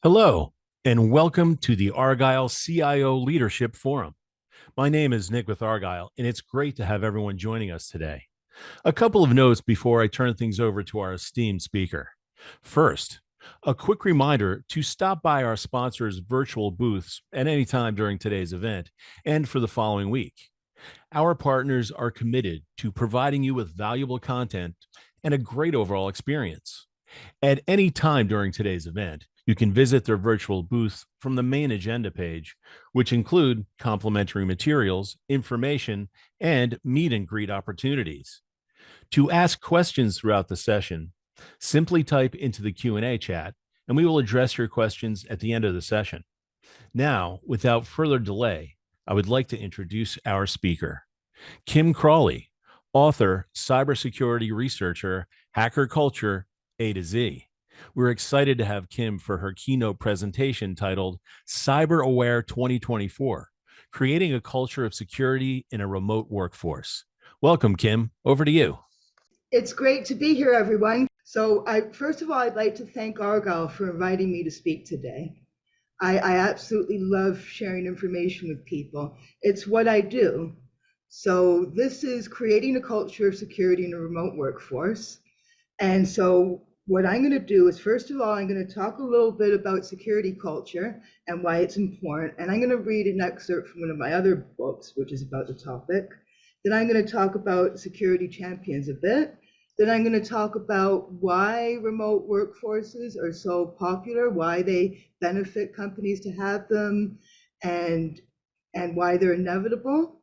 Hello, and welcome to the Argyle CIO Leadership Forum. My name is Nick with Argyle, and it's great to have everyone joining us today. A couple of notes before I turn things over to our esteemed speaker. First, a quick reminder to stop by our sponsors' virtual booths at any time during today's event and for the following week. Our partners are committed to providing you with valuable content and a great overall experience. At any time during today's event, you can visit their virtual booths from the main agenda page, which include complimentary materials, information, and meet and greet opportunities. To ask questions throughout the session, simply type into the Q&A chat, and we will address your questions at the end of the session. Now, without further delay, I would like to introduce our speaker, Kim Crawley, author, cybersecurity researcher, hacker culture, A to Z. We're excited to have Kim for her keynote presentation titled Cyber Aware 2024, Creating a Culture of Security in a Remote Workforce. Welcome, Kim. Over to you. It's great to be here, everyone. So first of all, I'd like to thank Argyle for inviting me to speak today. I absolutely love sharing information with people. It's what I do. So this is creating a culture of security in a remote workforce. And so what I'm going to do is, first of all, I'm going to talk a little bit about security culture and why it's important. And I'm going to read an excerpt from one of my other books, which is about the topic. Then I'm going to talk about security champions a bit. Then I'm going to talk about why remote workforces are so popular, why they benefit companies to have them, and why they're inevitable.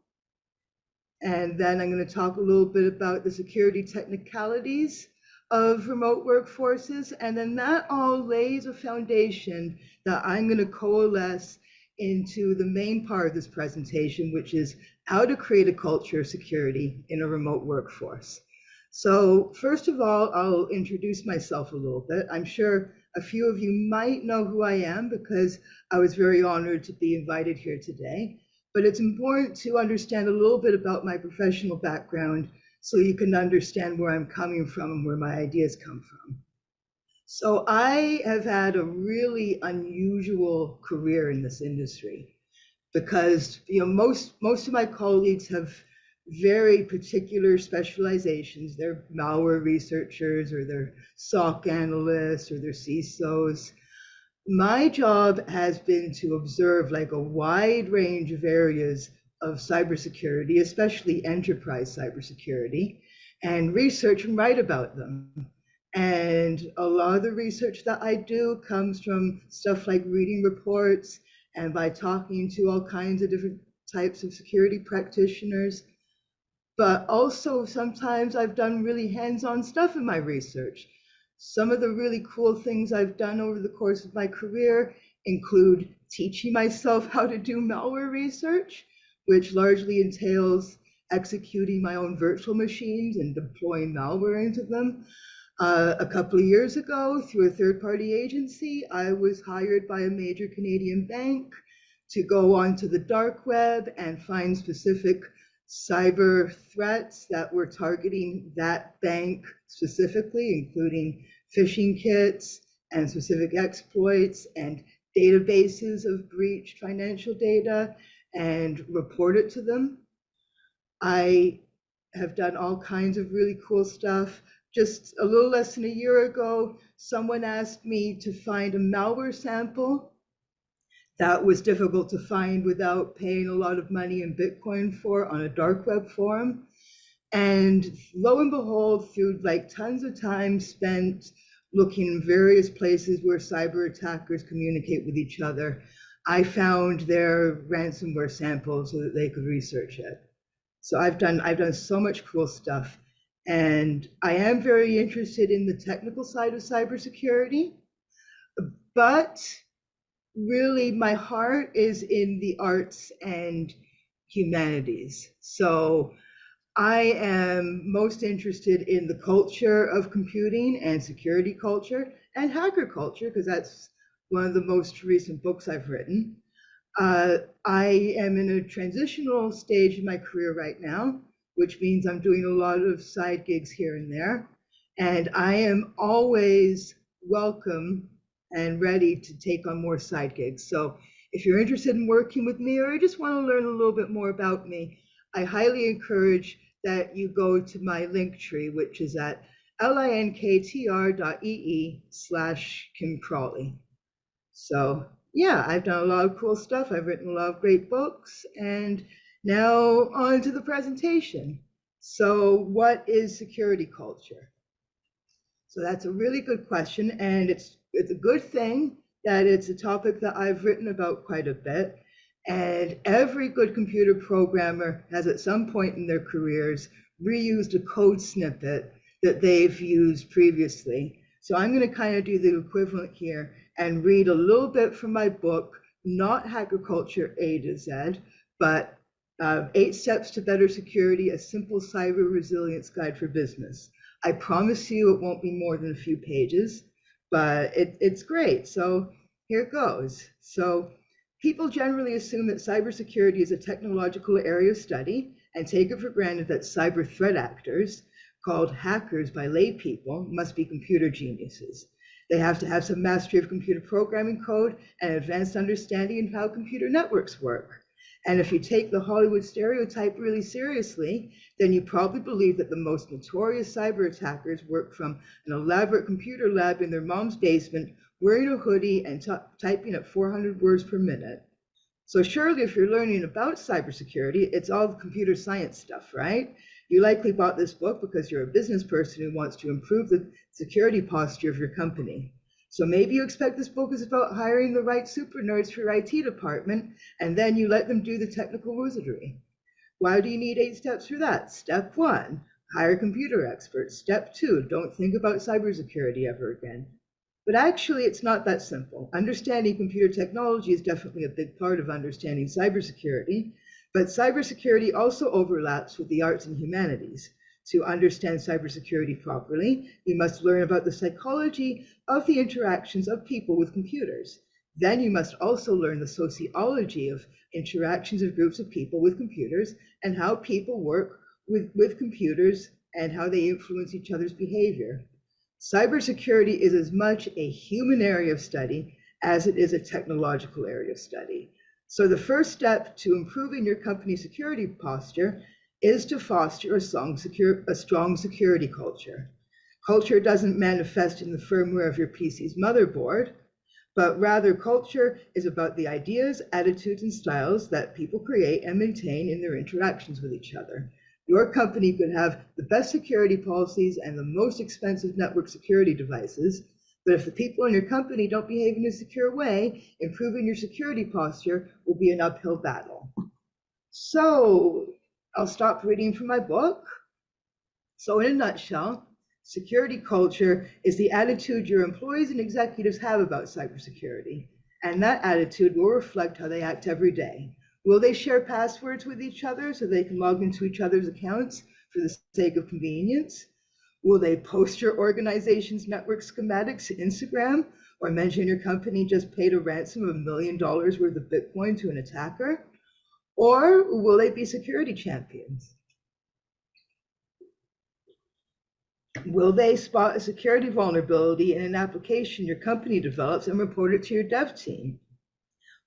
And then I'm going to talk a little bit about the security technicalities of remote workforces. And then that all lays a foundation that I'm going to coalesce into the main part of this presentation, which is how to create a culture of security in a remote workforce. So first of all, I'll introduce myself a little bit. I'm sure a few of you might know who I am because I was very honored to be invited here today. But it's important to understand a little bit about my professional background so you can understand where I'm coming from and where my ideas come from. So I have had a really unusual career in this industry because most of my colleagues have very particular specializations. They're malware researchers, or they're SOC analysts, or they're CISOs. My job has been to observe like a wide range of areas of cybersecurity, especially enterprise cybersecurity, and research and write about them. And a lot of the research that I do comes from stuff like reading reports and by talking to all kinds of different types of security practitioners. But also sometimes I've done really hands-on stuff in my research. Some of the really cool things I've done over the course of my career include teaching myself how to do malware research, which largely entails executing my own virtual machines and deploying malware into them. A couple of years ago, through a third-party agency, I was hired by a major Canadian bank to go onto the dark web and find specific cyber threats that were targeting that bank specifically, including phishing kits and specific exploits and databases of breached financial data, and report it to them. I have done all kinds of really cool stuff. Just a little less than a year ago, someone asked me to find a malware sample that was difficult to find without paying a lot of money in Bitcoin for on a dark web forum. And lo and behold, through like tons of time spent looking in various places where cyber attackers communicate with each other, I found their ransomware sample so that they could research it. So I've done so much cool stuff. And I am very interested in the technical side of cybersecurity, but really my heart is in the arts and humanities. So I am most interested in the culture of computing and security culture and hacker culture, because that's one of the most recent books I've written. I am in a transitional stage in my career right now, which means I'm doing a lot of side gigs here and there. And I am always welcome and ready to take on more side gigs. So if you're interested in working with me or you just want to learn a little bit more about me, I highly encourage that you go to my link tree, which is at linktr.ee/Kim Crawley. So yeah, I've done a lot of cool stuff. I've written a lot of great books, and now on to the presentation. So what is security culture? So that's a really good question, and it's a good thing that it's a topic that I've written about quite a bit. And every good computer programmer has at some point in their careers reused a code snippet that they've used previously. So I'm going to kind of do the equivalent here and read a little bit from my book, not Hacker Culture A to Z, but 8 Steps to Better Security, a Simple Cyber Resilience Guide for Business. I promise you it won't be more than a few pages, but it's great. So here it goes. So people generally assume that cybersecurity is a technological area of study and take it for granted that cyber threat actors, called hackers by lay people, must be computer geniuses. They have to have some mastery of computer programming code and advanced understanding of how computer networks work. And if you take the Hollywood stereotype really seriously, then you probably believe that the most notorious cyber attackers work from an elaborate computer lab in their mom's basement, wearing a hoodie and typing at 400 words per minute. So surely if you're learning about cybersecurity, it's all the computer science stuff, right? You likely bought this book because you're a business person who wants to improve the security posture of your company. So maybe you expect this book is about hiring the right super nerds for your IT department, and then you let them do the technical wizardry. Why do you need 8 steps for that? Step 1, hire computer experts. Step 2, don't think about cybersecurity ever again. But actually, it's not that simple. Understanding computer technology is definitely a big part of understanding cybersecurity, but cybersecurity also overlaps with the arts and humanities. To understand cybersecurity properly, you must learn about the psychology of the interactions of people with computers. Then you must also learn the sociology of interactions of groups of people with computers and how people work with computers and how they influence each other's behavior. Cybersecurity is as much a human area of study as it is a technological area of study. So the first step to improving your company's security posture is to foster a strong security culture. Culture doesn't manifest in the firmware of your PC's motherboard, but rather culture is about the ideas, attitudes, and styles that people create and maintain in their interactions with each other. Your company could have the best security policies and the most expensive network security devices, but if the people in your company don't behave in a secure way, improving your security posture will be an uphill battle. So I'll stop reading from my book. So in a nutshell, security culture is the attitude your employees and executives have about cybersecurity, and that attitude will reflect how they act every day. Will they share passwords with each other so they can log into each other's accounts for the sake of convenience? Will they post your organization's network schematics to Instagram or mention your company just paid a ransom of $1 million worth of Bitcoin to an attacker? Or will they be security champions? Will they spot a security vulnerability in an application your company develops and report it to your dev team?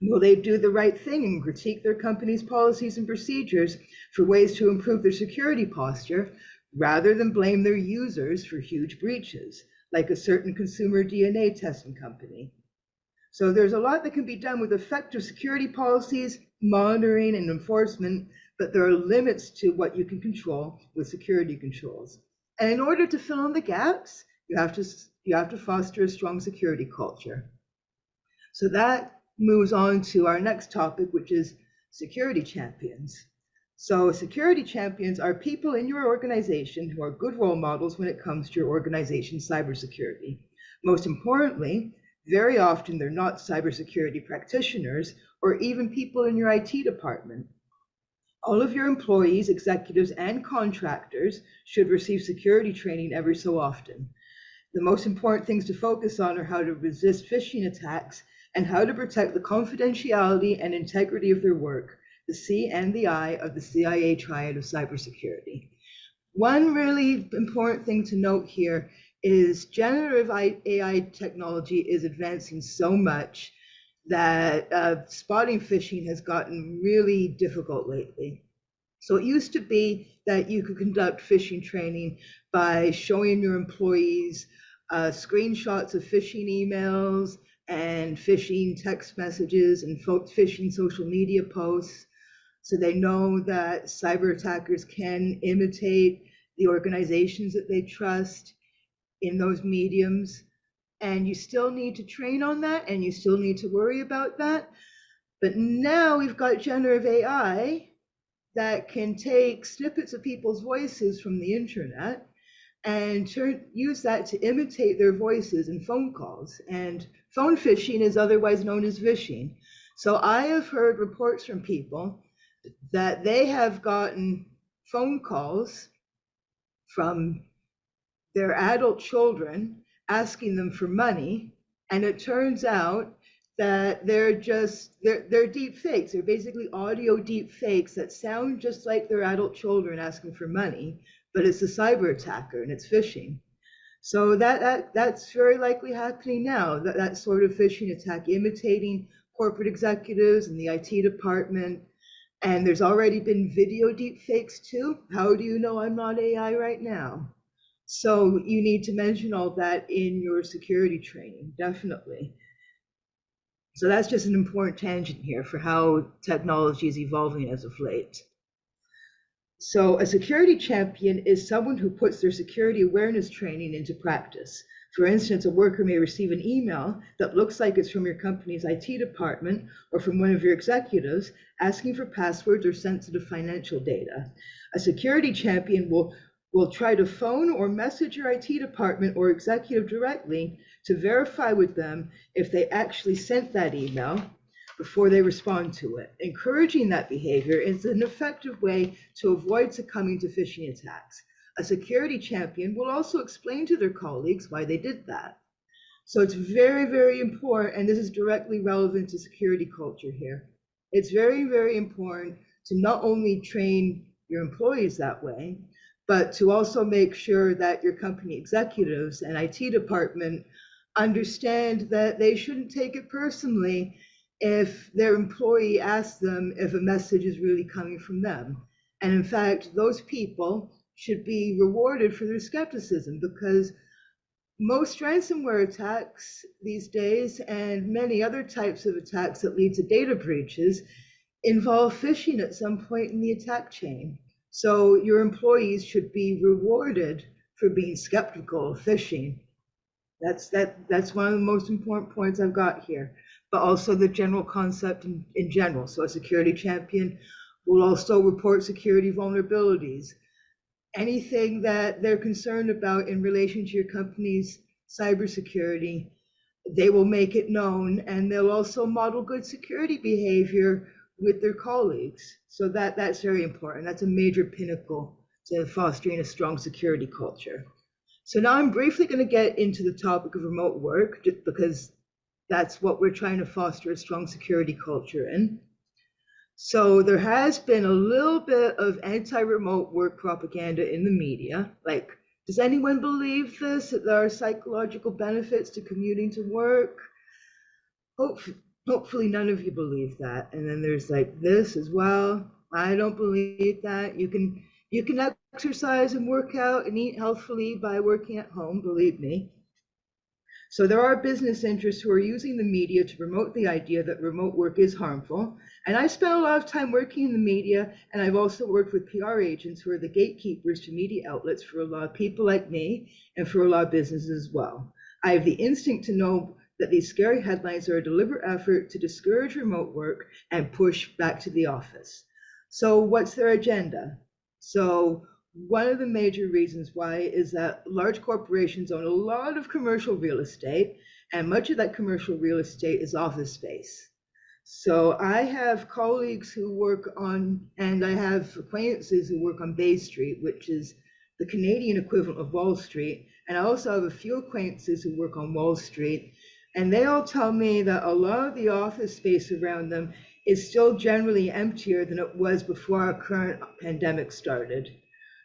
Will they do the right thing and critique their company's policies and procedures for ways to improve their security posture rather than blame their users for huge breaches, like a certain consumer DNA testing company? So there's a lot that can be done with effective security policies, monitoring, and enforcement, but there are limits to what you can control with security controls. And in order to fill in the gaps, you have to foster a strong security culture. So that moves on to our next topic, which is security champions. So security champions are people in your organization who are good role models when it comes to your organization's cybersecurity. Most importantly, very often they're not cybersecurity practitioners or even people in your IT department. All of your employees, executives, and contractors should receive security training every so often. The most important things to focus on are how to resist phishing attacks and how to protect the confidentiality and integrity of their work, the C and the I of the CIA triad of cybersecurity. One really important thing to note here is generative AI technology is advancing so much that spotting phishing has gotten really difficult lately. So it used to be that you could conduct phishing training by showing your employees screenshots of phishing emails and phishing text messages and phishing social media posts, so they know that cyber attackers can imitate the organizations that they trust in those mediums. And you still need to train on that, and you still need to worry about that. But now we've got generative AI that can take snippets of people's voices from the internet and use that to imitate their voices in phone calls. And phone phishing is otherwise known as vishing. So I have heard reports from people that they have gotten phone calls from their adult children asking them for money, and it turns out that they're deep fakes. They're basically audio deep fakes that sound just like their adult children asking for money, but it's a cyber attacker and it's phishing. So that's very likely happening now, that sort of phishing attack, imitating corporate executives and the IT department. And there's already been video deep fakes too. How do you know I'm not AI right now? So you need to mention all that in your security training, definitely. So that's just an important tangent here for how technology is evolving as of late. So a security champion is someone who puts their security awareness training into practice. For instance, a worker may receive an email that looks like it's from your company's IT department or from one of your executives asking for passwords or sensitive financial data. A security champion will try to phone or message your IT department or executive directly to verify with them if they actually sent that email before they respond to it. Encouraging that behavior is an effective way to avoid succumbing to phishing attacks. A security champion will also explain to their colleagues why they did that. So it's very, very important, and this is directly relevant to security culture here. It's very, very important to not only train your employees that way, but to also make sure that your company executives and IT department understand that they shouldn't take it personally if their employee asks them if a message is really coming from them. And in fact, those people should be rewarded for their skepticism, because most ransomware attacks these days and many other types of attacks that lead to data breaches involve phishing at some point in the attack chain. So your employees should be rewarded for being skeptical of phishing. That's one of the most important points I've got here, but also the general concept in general. So a security champion will also report security vulnerabilities. Anything that they're concerned about in relation to your company's cybersecurity, they will make it known, and they'll also model good security behavior with their colleagues. So that's very important. That's a major pinnacle to fostering a strong security culture. So now I'm briefly going to get into the topic of remote work, just because that's what we're trying to foster a strong security culture in. So there has been a little bit of anti-remote work propaganda in the media. Like, does anyone believe this, that there are psychological benefits to commuting to work? Hopefully none of you believe that. And then there's like this as well. I don't believe that. You can exercise and work out and eat healthfully by working at home, believe me. So there are business interests who are using the media to promote the idea that remote work is harmful. And I spent a lot of time working in the media, and I've also worked with PR agents who are the gatekeepers to media outlets for a lot of people like me and for a lot of businesses as well. I have the instinct to know that these scary headlines are a deliberate effort to discourage remote work and push back to the office. So what's their agenda? So one of the major reasons why is that large corporations own a lot of commercial real estate, and much of that commercial real estate is office space. So I have colleagues who work on, and I have acquaintances who work on Bay Street, which is the Canadian equivalent of Wall Street. And I also have a few acquaintances who work on Wall Street. And they all tell me that a lot of the office space around them is still generally emptier than it was before our current pandemic started.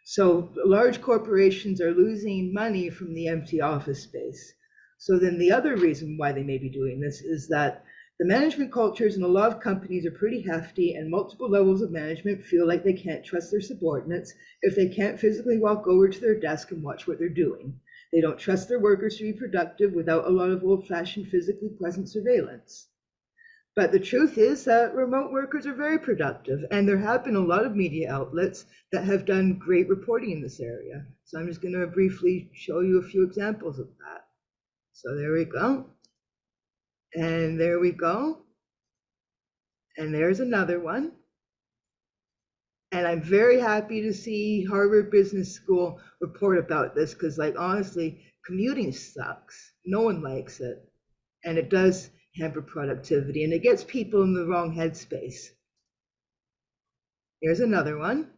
So large corporations are losing money from the empty office space. So then the other reason why they may be doing this is that the management cultures in a lot of companies are pretty hefty, and multiple levels of management feel like they can't trust their subordinates if they can't physically walk over to their desk and watch what they're doing. They don't trust their workers to be productive without a lot of old-fashioned physically present surveillance. But the truth is that remote workers are very productive, and there have been a lot of media outlets that have done great reporting in this area. So I'm just going to briefly show you a few examples of that. So there we go. And there we go. And there's another one. And I'm very happy to see Harvard Business School report about this because, like, honestly, commuting sucks. No one likes it. And it does hamper productivity, and it gets people in the wrong headspace. Here's another one.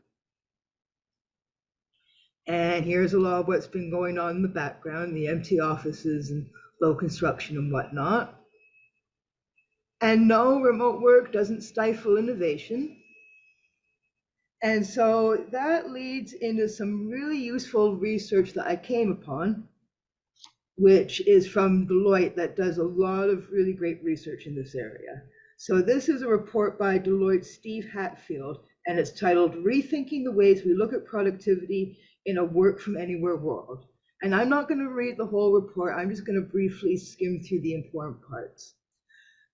And here's a lot of what's been going on in the background, the empty offices and low construction and whatnot. And no, remote work doesn't stifle innovation. And so that leads into some really useful research that I came upon, which is from Deloitte, that does a lot of really great research in this area. So this is a report by Deloitte's Steve Hatfield, and it's titled Rethinking the Ways We Look at Productivity in a Work from Anywhere World. And I'm not going to read the whole report. I'm just going to briefly skim through the important parts.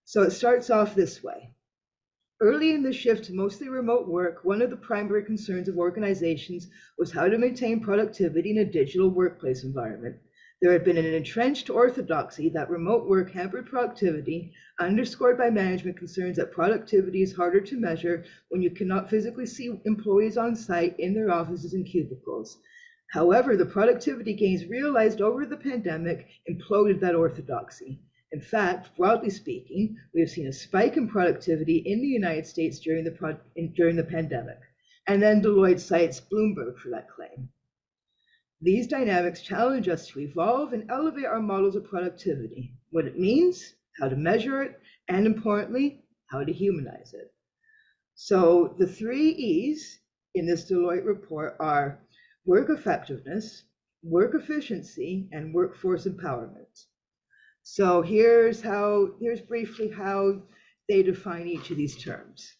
So it starts off this way. Early in the shift to mostly remote work, one of the primary concerns of organizations was how to maintain productivity in a digital workplace environment. There had been an entrenched orthodoxy that remote work hampered productivity, underscored by management concerns that productivity is harder to measure when you cannot physically see employees on site in their offices and cubicles. However, the productivity gains realized over the pandemic imploded that orthodoxy. In fact, broadly speaking, we have seen a spike in productivity in the United States during the pandemic. And then Deloitte cites Bloomberg for that claim. These dynamics challenge us to evolve and elevate our models of productivity, what it means, how to measure it, and importantly, how to humanize it. So the 3 E's in this Deloitte report are work effectiveness, work efficiency, and workforce empowerment. So here's briefly how they define each of these terms.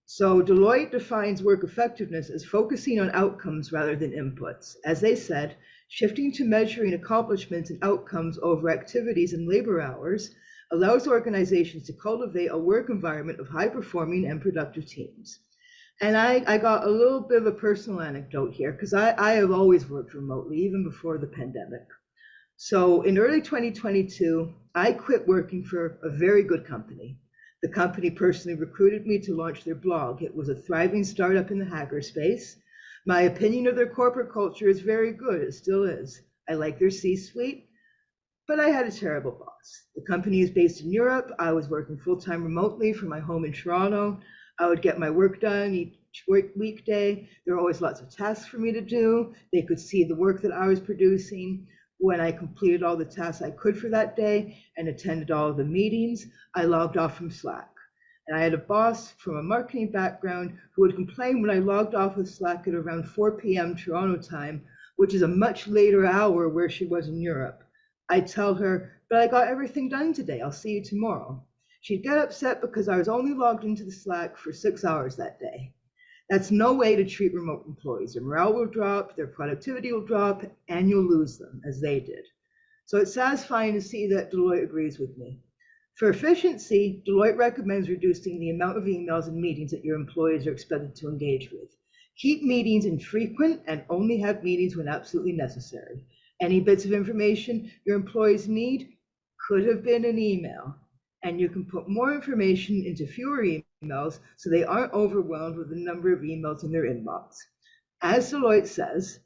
So Deloitte defines work effectiveness as focusing on outcomes rather than inputs. As they said, shifting to measuring accomplishments and outcomes over activities and labor hours allows organizations to cultivate a work environment of high-performing and productive teams. And I got a little bit of a personal anecdote here because I have always worked remotely, even before the pandemic. So in early 2022, I quit working for a very good company. The company personally recruited me to launch their blog. It was a thriving startup in the hacker space. My opinion of their corporate culture is very good. It still is. I like their C-suite, but I had a terrible boss. The company is based in Europe. I was working full-time remotely from my home in Toronto. I would get my work done each weekday. There were always lots of tasks for me to do. They could see the work that I was producing. When I completed all the tasks I could for that day and attended all of the meetings, I logged off from Slack. And I had a boss from a marketing background who would complain when I logged off of Slack at around 4 p.m. Toronto time, which is a much later hour where she was in Europe. I'd tell her, but I got everything done today. I'll see you tomorrow. She'd get upset because I was only logged into the Slack for 6 hours that day. That's no way to treat remote employees. Their morale will drop, their productivity will drop, and you'll lose them, as they did. So it's satisfying to see that Deloitte agrees with me. For efficiency, Deloitte recommends reducing the amount of emails and meetings that your employees are expected to engage with. Keep meetings infrequent and only have meetings when absolutely necessary. Any bits of information your employees need could have been an email. And you can put more information into fewer emails so they aren't overwhelmed with the number of emails in their inbox. As Deloitte says,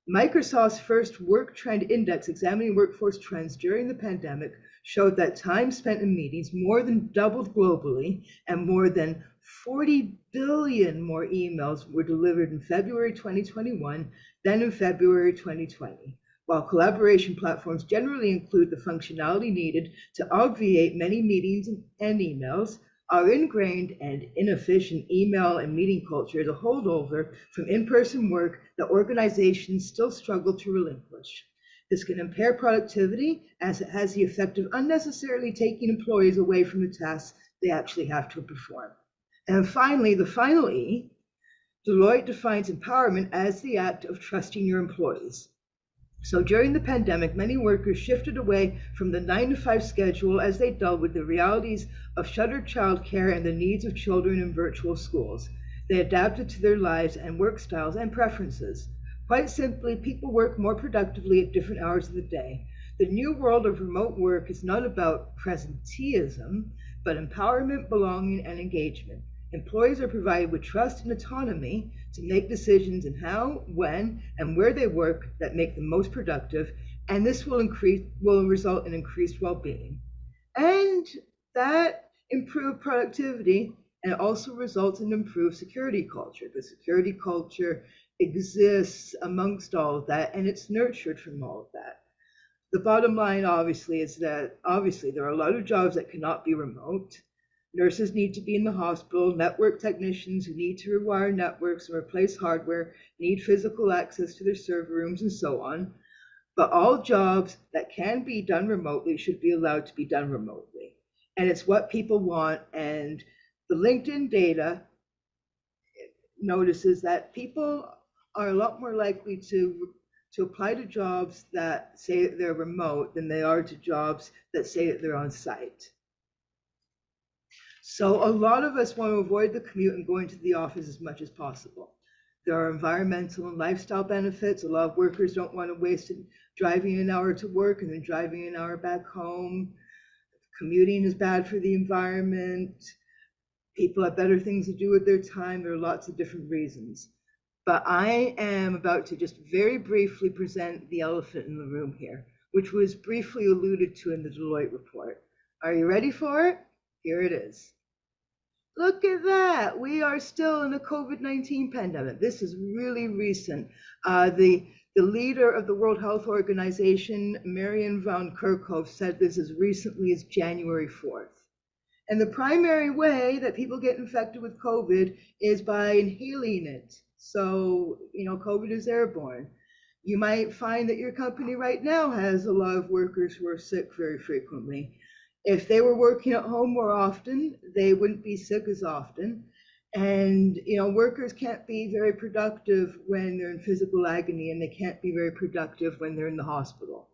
Microsoft's first Work Trend Index examining workforce trends during the pandemic showed that time spent in meetings more than doubled globally, and more than 40 billion more emails were delivered in February 2021 than in February 2020. While collaboration platforms generally include the functionality needed to obviate many meetings and emails, Our ingrained and inefficient email and meeting culture is a holdover from in-person work that organizations still struggle to relinquish. This can impair productivity as it has the effect of unnecessarily taking employees away from the tasks they actually have to perform. And finally, the final E, Deloitte defines empowerment as the act of trusting your employees. So during the pandemic, many workers shifted away from the 9-to-5 schedule as they dealt with the realities of shuttered childcare and the needs of children in virtual schools. They adapted to their lives and work styles and preferences. Quite simply, people work more productively at different hours of the day. The new world of remote work is not about presenteeism, but empowerment, belonging, and engagement. Employees are provided with trust and autonomy to make decisions in how, when, and where they work that make them most productive, and this will result in increased well-being. And that improved productivity and also results in improved security culture. The security culture exists amongst all of that, and it's nurtured from all of that. The bottom line, obviously, is that there are a lot of jobs that cannot be remote. Nurses need to be in the hospital. Network technicians who need to rewire networks and replace hardware need physical access to their server rooms and so on. But all jobs that can be done remotely should be allowed to be done remotely. And it's what people want. And the LinkedIn data notices that people are a lot more likely to apply to jobs that say that they're remote than they are to jobs that say that they're on site. So a lot of us want to avoid the commute and going to the office as much as possible. There are environmental and lifestyle benefits. A lot of workers don't want to waste driving an hour to work and then driving an hour back home. Commuting is bad for the environment. People have better things to do with their time. There are lots of different reasons. But I am about to just very briefly present the elephant in the room here, which was briefly alluded to in the Deloitte report. Are you ready for it? Here it is. Look at that. We are still in the COVID-19 pandemic. This is really recent. The leader of the World Health Organization, Marian van Kerkhove, said this as recently as January 4th. And the primary way that people get infected with COVID is by inhaling it. So, COVID is airborne. You might find that your company right now has a lot of workers who are sick very frequently. If they were working at home more often, they wouldn't be sick as often. And, workers can't be very productive when they're in physical agony, and they can't be very productive when they're in the hospital.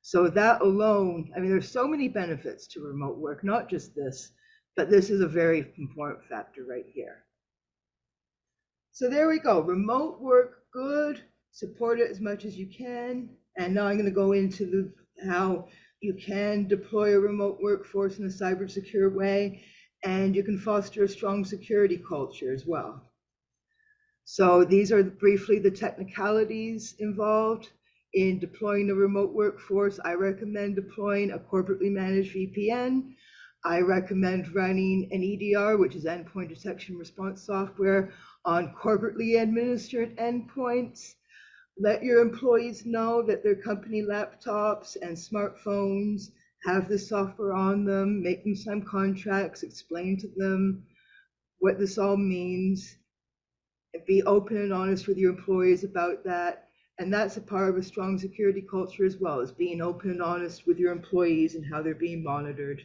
So that alone, there's so many benefits to remote work, not just this, but this is a very important factor right here. So there we go. Remote work, good. Support it as much as you can. And now I'm going to go into how you can deploy a remote workforce in a cyber secure way, and you can foster a strong security culture as well. So these are briefly the technicalities involved in deploying a remote workforce. I recommend deploying a corporately managed VPN. I recommend running an EDR, which is endpoint detection response software, on corporately administered endpoints. Let your employees know that their company laptops and smartphones have this software on them. Make them sign contracts, explain to them what this all means. Be open and honest with your employees about that. And that's a part of a strong security culture as well, as being open and honest with your employees and how they're being monitored.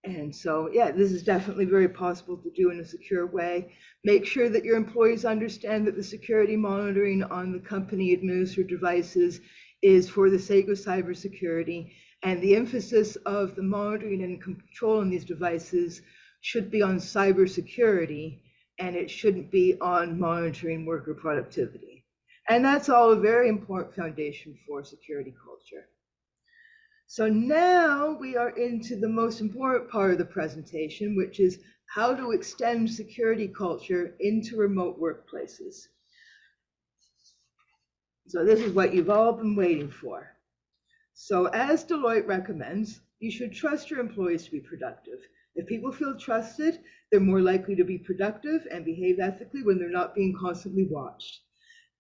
And so, yeah, this is definitely very possible to do in a secure way. Make sure that your employees understand that the security monitoring on the company administered devices is for the sake of cybersecurity, and the emphasis of the monitoring and control on these devices should be on cybersecurity, and it shouldn't be on monitoring worker productivity. And that's all a very important foundation for security culture. So now we are into the most important part of the presentation, which is how to extend security culture into remote workplaces. So this is what you've all been waiting for. So as Deloitte recommends, you should trust your employees to be productive. If people feel trusted, they're more likely to be productive and behave ethically when they're not being constantly watched.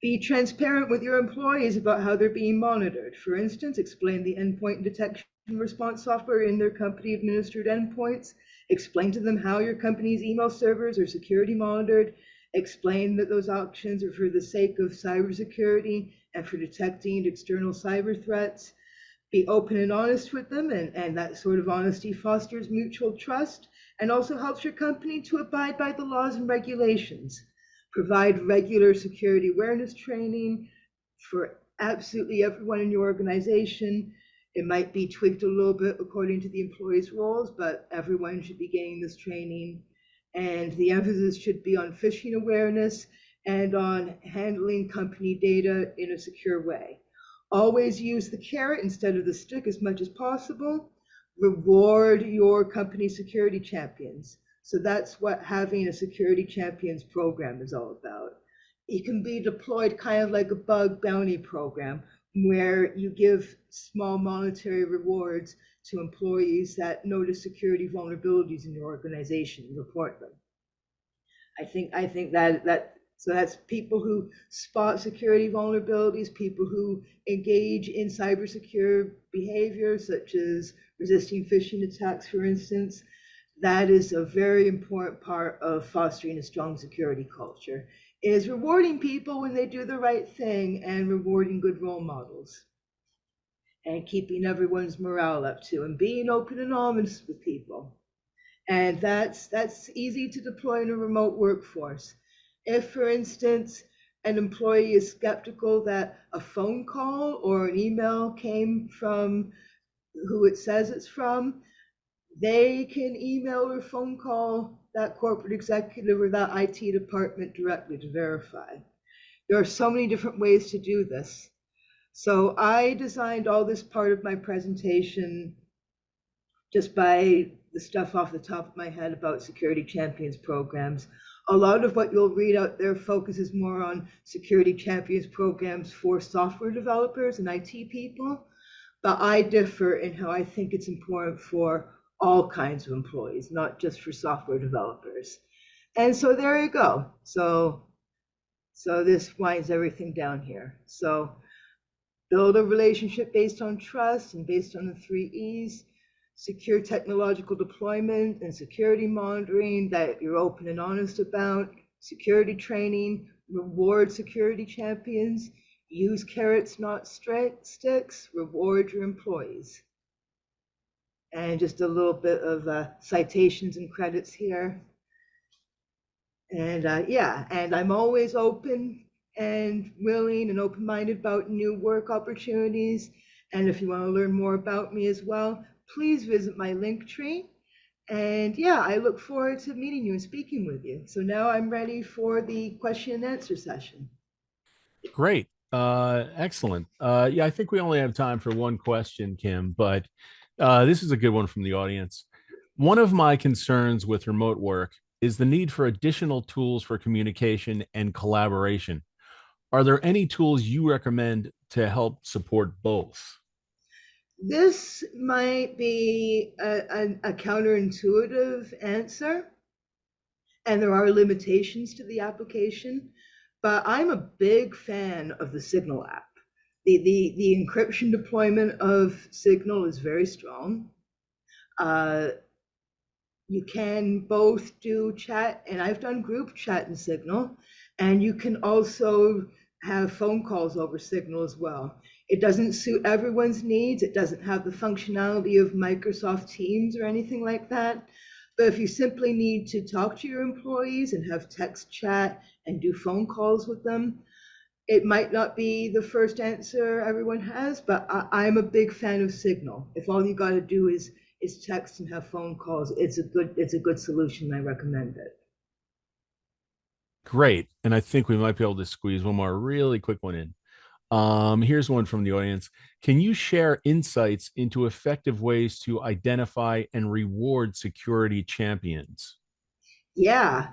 Be transparent with your employees about how they're being monitored. For instance, explain the endpoint detection response software in their company administered endpoints, explain to them how your company's email servers are security monitored, explain that those options are for the sake of cybersecurity and for detecting external cyber threats. Be open and honest with them, and that sort of honesty fosters mutual trust and also helps your company to abide by the laws and regulations. Provide regular security awareness training for absolutely everyone in your organization. It might be tweaked a little bit according to the employee's roles, but everyone should be getting this training. And the emphasis should be on phishing awareness and on handling company data in a secure way. Always use the carrot instead of the stick as much as possible. Reward your company security champions. So that's what having a security champions program is all about. It can be deployed kind of like a bug bounty program where you give small monetary rewards to employees that notice security vulnerabilities in your organization and report them. I think that so that's people who spot security vulnerabilities, people who engage in cybersecure behavior, such as resisting phishing attacks, for instance. That is a very important part of fostering a strong security culture, is rewarding people when they do the right thing and rewarding good role models and keeping everyone's morale up too and being open and honest with people. And that's easy to deploy in a remote workforce. If, for instance, an employee is skeptical that a phone call or an email came from who it says it's from, they can email or phone call that corporate executive or that IT department directly to verify. There are so many different ways to do this. So I designed all this part of my presentation just by the stuff off the top of my head about security champions programs. A lot of what you'll read out there focuses more on security champions programs for software developers and IT people, but I differ in how I think it's important for all kinds of employees, not just for software developers. And so there you go. So this winds everything down here. So build a relationship based on trust and based on the 3 E's. Secure technological deployment and security monitoring that you're open and honest about, security training, reward security champions, use carrots, not sticks, reward your employees. And just a little bit of citations and credits here. And and I'm always open and willing and open-minded about new work opportunities. And if you want to learn more about me as well, please visit my link tree. And yeah, I look forward to meeting you and speaking with you. So now I'm ready for the question and answer session. Great. Excellent. Yeah, I think we only have time for one question, Kim, but this is a good one from the audience. One of my concerns with remote work is the need for additional tools for communication and collaboration. Are there any tools you recommend to help support both? This might be a counterintuitive answer, and there are limitations to the application, but I'm a big fan of the Signal app. The encryption deployment of Signal is very strong. You can both do chat, and I've done group chat in Signal, and you can also have phone calls over Signal as well. It doesn't suit everyone's needs. It doesn't have the functionality of Microsoft Teams or anything like that. But if you simply need to talk to your employees and have text chat and do phone calls with them, it might not be the first answer everyone has, but I'm a big fan of Signal. If all you got to do is text and have phone calls, it's a good solution. I recommend it. Great. And I think we might be able to squeeze one more really quick one in. Here's one from the audience. Can you share insights into effective ways to identify and reward security champions? Yeah.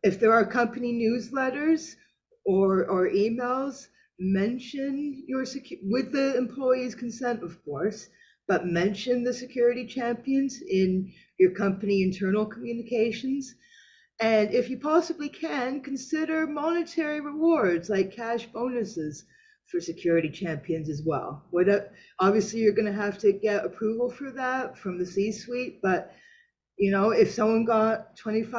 If there are company newsletters or emails, mention your with the employee's consent, of course, but mention the security champions in your company internal communications. And if you possibly can, consider monetary rewards like cash bonuses for security champions as well. Obviously, you're going to have to get approval for that from the C-suite, but if someone got $25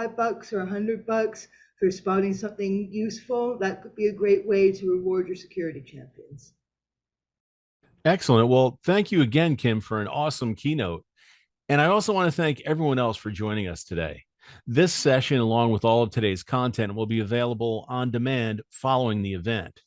or $100 for spotting something useful, that could be a great way to reward your security champions. Excellent. Well, thank you again, Kim, for an awesome keynote. And I also want to thank everyone else for joining us today. This session, along with all of today's content, will be available on demand following the event.